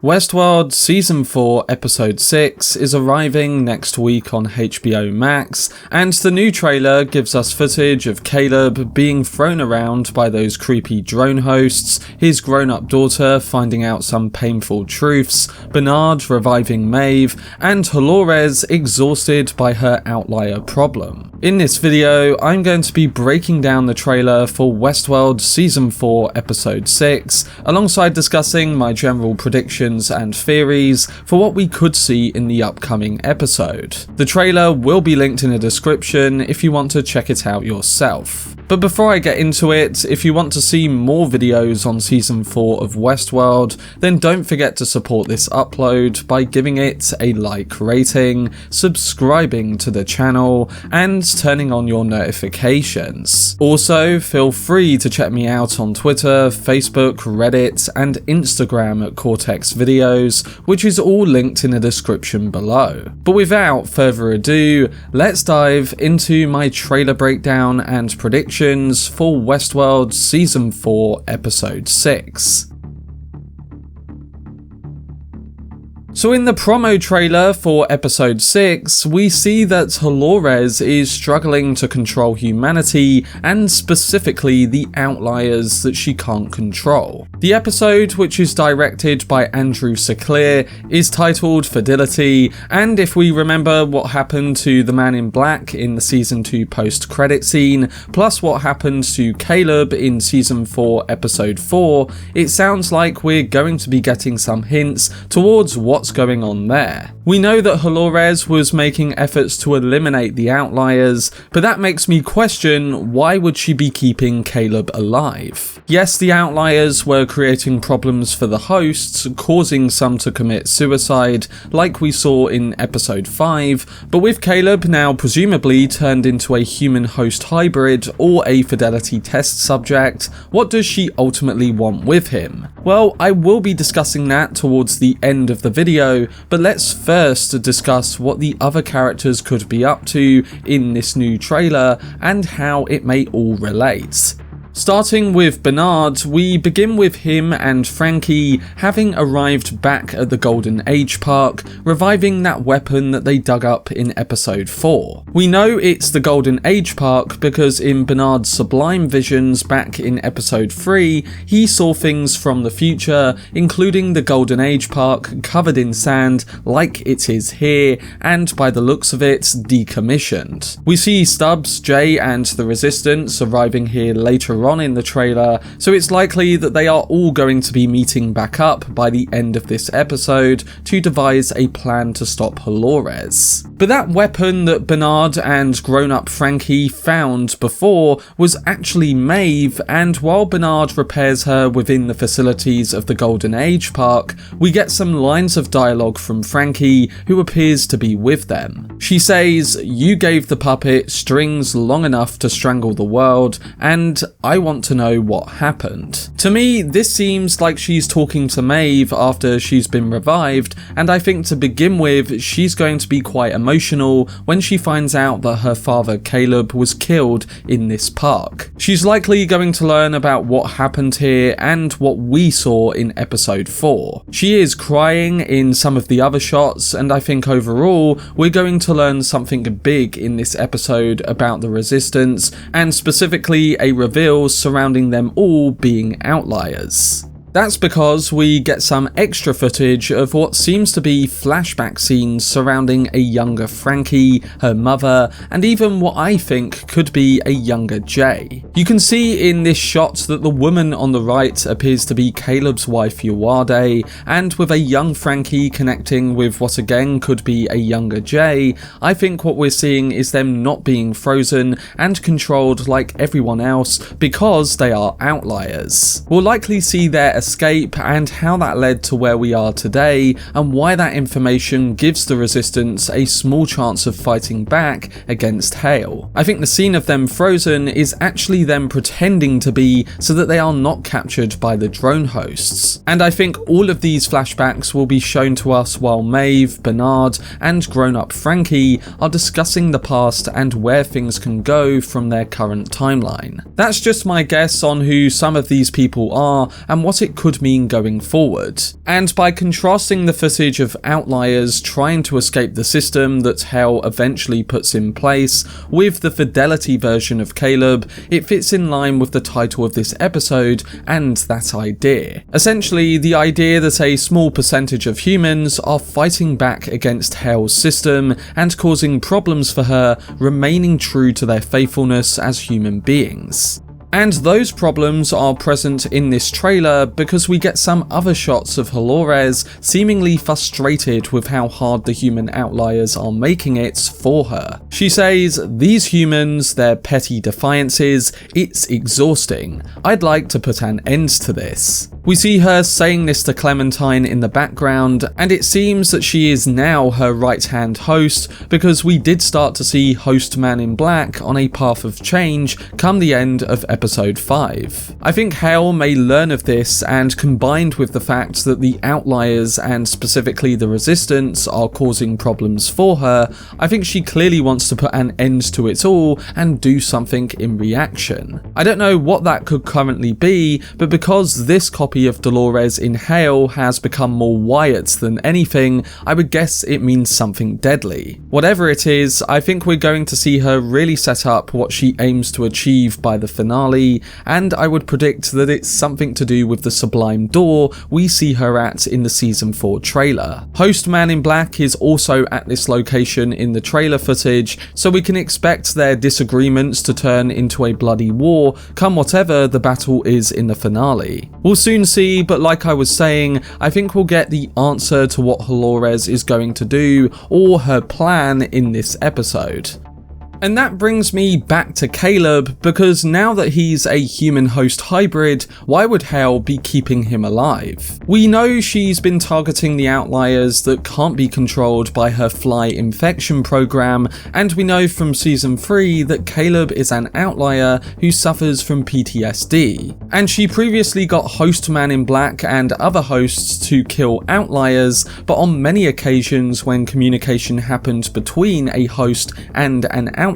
Westworld Season 4 Episode 6 is arriving next week on HBO Max, and the new trailer gives us footage of Caleb being thrown around by those creepy drone hosts, his grown-up daughter finding out some painful truths, Bernard reviving Maeve, and Dolores exhausted by her Outlier problem. In this video, I'm going to be breaking down the trailer for Westworld Season 4 Episode 6, alongside discussing my general predictions and theories for what we could see in the upcoming episode. The trailer will be linked in the description if you want to check it out yourself. But before I get into it, if you want to see more videos on Season 4 of Westworld, then don't forget to support this upload by giving it a like rating, subscribing to the channel, and turning on your notifications. Also, feel free to check me out on Twitter, Facebook, Reddit, and Instagram at Cortex Videos, which is all linked in the description below. But without further ado, let's dive into my trailer breakdown and predictions for Westworld Season 4 Episode 6. So in the promo trailer for Episode 6, we see that Dolores is struggling to control humanity, and specifically the outliers that she can't control. The episode, which is directed by Andrew Seclear, is titled Fidelity, and if we remember what happened to the Man in Black in the Season 2 post-credit scene, plus what happened to Caleb in Season 4 Episode 4, it sounds like we're going to be getting some hints towards what's going on there. We know that Dolores was making efforts to eliminate the outliers, but that makes me question, why would she be keeping Caleb alive? Yes, the outliers were creating problems for the hosts, causing some to commit suicide, like we saw in Episode 5, but with Caleb now presumably turned into a human-host hybrid or a Fidelity test subject, what does she ultimately want with him? Well, I will be discussing that towards the end of the video, but let's first discuss what the other characters could be up to in this new trailer and how it may all relate. Starting with Bernard, we begin with him and Frankie having arrived back at the Golden Age Park, reviving that weapon that they dug up in Episode 4. We know it's the Golden Age Park because in Bernard's sublime visions back in Episode 3, he saw things from the future, including the Golden Age Park covered in sand like it is here, and by the looks of it, decommissioned. We see Stubbs, Jay, and the Resistance arriving here later on in the trailer, so it's likely that they are all going to be meeting back up by the end of this episode to devise a plan to stop Dolores. But that weapon that Bernard and grown-up Frankie found before was actually Maeve, and while Bernard repairs her within the facilities of the Golden Age Park, we get some lines of dialogue from Frankie, who appears to be with them. She says, "You gave the puppet strings long enough to strangle the world, and I want to know what happened." To me, this seems like she's talking to Maeve after she's been revived, and I think to begin with, she's going to be quite emotional when she finds out that her father Caleb was killed in this park. She's likely going to learn about what happened here and what we saw in Episode 4. She is crying in some of the other shots, and I think overall, we're going to learn something big in this episode about the Resistance, and specifically a reveal surrounding them all being outliers. That's because we get some extra footage of what seems to be flashback scenes surrounding a younger Frankie, her mother, and even what I think could be a younger Jay. You can see in this shot that the woman on the right appears to be Caleb's wife Yawade, and with a young Frankie connecting with what again could be a younger Jay, I think what we're seeing is them not being frozen and controlled like everyone else because they are outliers. We'll likely see their escape and how that led to where we are today, and why that information gives the Resistance a small chance of fighting back against Hale. I think the scene of them frozen is actually them pretending to be so that they are not captured by the drone hosts. And I think all of these flashbacks will be shown to us while Maeve, Bernard, and grown-up Frankie are discussing the past and where things can go from their current timeline. That's just my guess on who some of these people are and what it could mean going forward. And by contrasting the footage of Outliers trying to escape the system that Hale eventually puts in place with the Fidelity version of Caleb, it fits in line with the title of this episode and that idea. Essentially, the idea that a small percentage of humans are fighting back against Hale's system and causing problems for her, remaining true to their faithfulness as human beings. And those problems are present in this trailer because we get some other shots of Dolores seemingly frustrated with how hard the human outliers are making it for her. She says, "These humans, their petty defiances, it's exhausting. I'd like to put an end to this." We see her saying this to Clementine in the background, and it seems that she is now her right-hand host because we did start to see Host Man in Black on a path of change come the end of episode 5. I think Hale may learn of this, and combined with the fact that the Outliers and specifically the Resistance are causing problems for her, I think she clearly wants to put an end to it all and do something in reaction. I don't know what that could currently be, but because this copy of Dolores in Hale has become more Wyatt than anything, I would guess it means something deadly. Whatever it is, I think we're going to see her really set up what she aims to achieve by the finale, and I would predict that it's something to do with the Sublime Door we see her at in the Season 4 trailer. Host Man in Black is also at this location in the trailer footage, so we can expect their disagreements to turn into a bloody war come whatever the battle is in the finale. We'll soon see, but like I was saying, I think we'll get the answer to what Dolores is going to do or her plan in this episode. And that brings me back to Caleb, because now that he's a human-host hybrid, why would Hale be keeping him alive? We know she's been targeting the Outliers that can't be controlled by her fly infection program, and we know from Season 3 that Caleb is an outlier who suffers from PTSD. And she previously got Host Man in Black and other hosts to kill Outliers, but on many occasions when communication happened between a host and an outlier,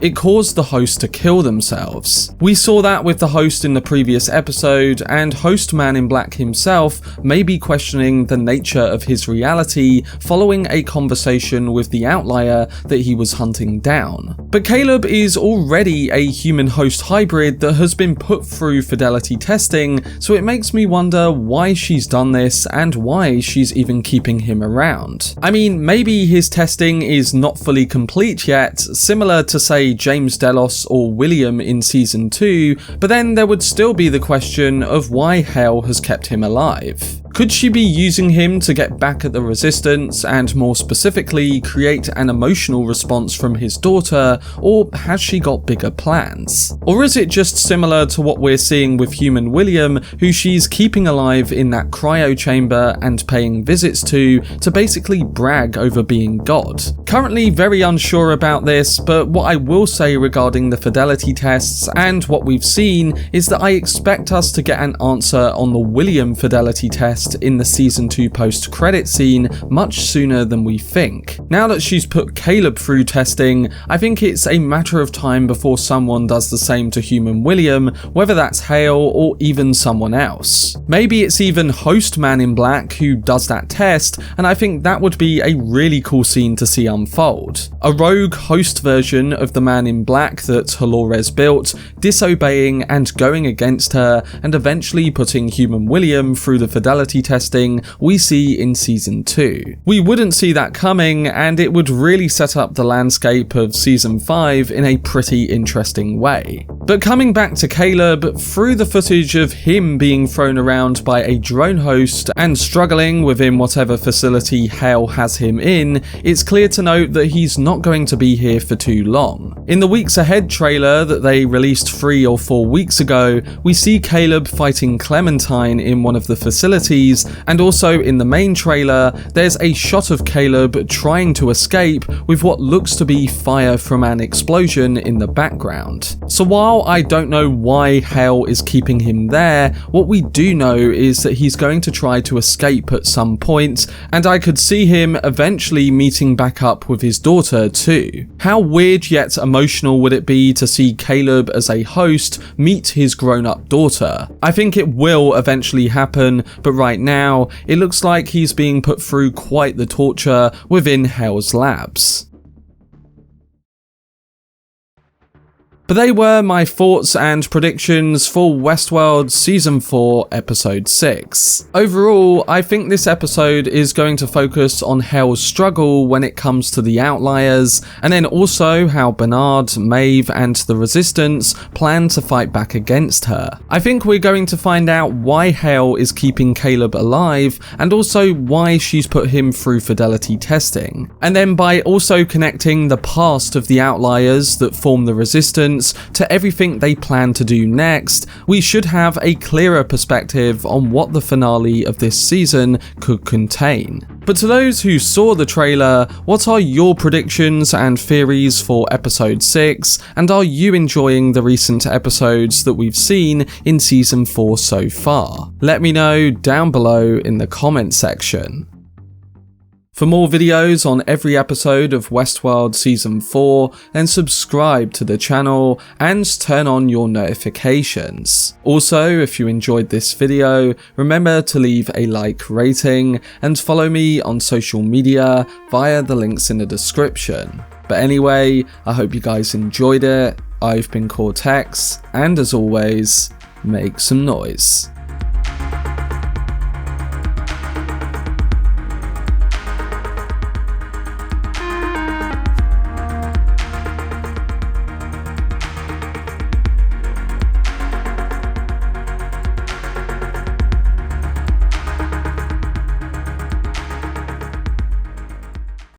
it caused the host to kill themselves. We saw that with the host in the previous episode, and Host Man in Black himself may be questioning the nature of his reality following a conversation with the outlier that he was hunting down. But Caleb is already a human-host hybrid that has been put through Fidelity testing, so it makes me wonder why she's done this and why she's even keeping him around. I mean, maybe his testing is not fully complete yet, similar to say James Delos or William in Season 2, but then there would still be the question of why Hale has kept him alive. Could she be using him to get back at the Resistance and more specifically create an emotional response from his daughter, or has she got bigger plans? Or is it just similar to what we're seeing with human William, who she's keeping alive in that cryo chamber and paying visits to basically brag over being God? Currently very unsure about this, but what I will say regarding the Fidelity tests and what we've seen is that I expect us to get an answer on the William Fidelity test in the Season 2 post-credit scene much sooner than we think. Now that she's put Caleb through testing, I think it's a matter of time before someone does the same to human William, whether that's Hale or even someone else. Maybe it's even Host Man in Black who does that test, and I think that would be a really cool scene to see unfold. A rogue host version of the Man in Black that Dolores built, disobeying and going against her, and eventually putting human William through the Fidelity testing we see in Season 2. We wouldn't see that coming, and it would really set up the landscape of Season 5 in a pretty interesting way. But coming back to Caleb, through the footage of him being thrown around by a drone host and struggling within whatever facility Hale has him in, it's clear to note that he's not going to be here for too long. In the Weeks Ahead trailer that they released 3 or 4 weeks ago, we see Caleb fighting Clementine in one of the facilities, and also in the main trailer, there's a shot of Caleb trying to escape with what looks to be fire from an explosion in the background. So while I don't know why Hale is keeping him there, what we do know is that he's going to try to escape at some point, and I could see him eventually meeting back up with his daughter too. How weird yet emotional would it be to see Caleb as a host meet his grown-up daughter? I think it will eventually happen, but right now, it looks like he's being put through quite the torture within Hale's labs. But they were my thoughts and predictions for Westworld Season 4, Episode 6. Overall, I think this episode is going to focus on Hale's struggle when it comes to the Outliers, and then also how Bernard, Maeve, and the Resistance plan to fight back against her. I think we're going to find out why Hale is keeping Caleb alive, and also why she's put him through Fidelity testing. And then by also connecting the past of the Outliers that form the Resistance to everything they plan to do next, we should have a clearer perspective on what the finale of this season could contain. But to those who saw the trailer, what are your predictions and theories for episode 6, and are you enjoying the recent episodes that we've seen in season 4 so far? Let me know down below in the comment section. For more videos on every episode of Westworld Season 4, then subscribe to the channel and turn on your notifications. Also, if you enjoyed this video, remember to leave a like rating and follow me on social media via the links in the description. But anyway, I hope you guys enjoyed it. I've been Cortex, and as always, make some noise.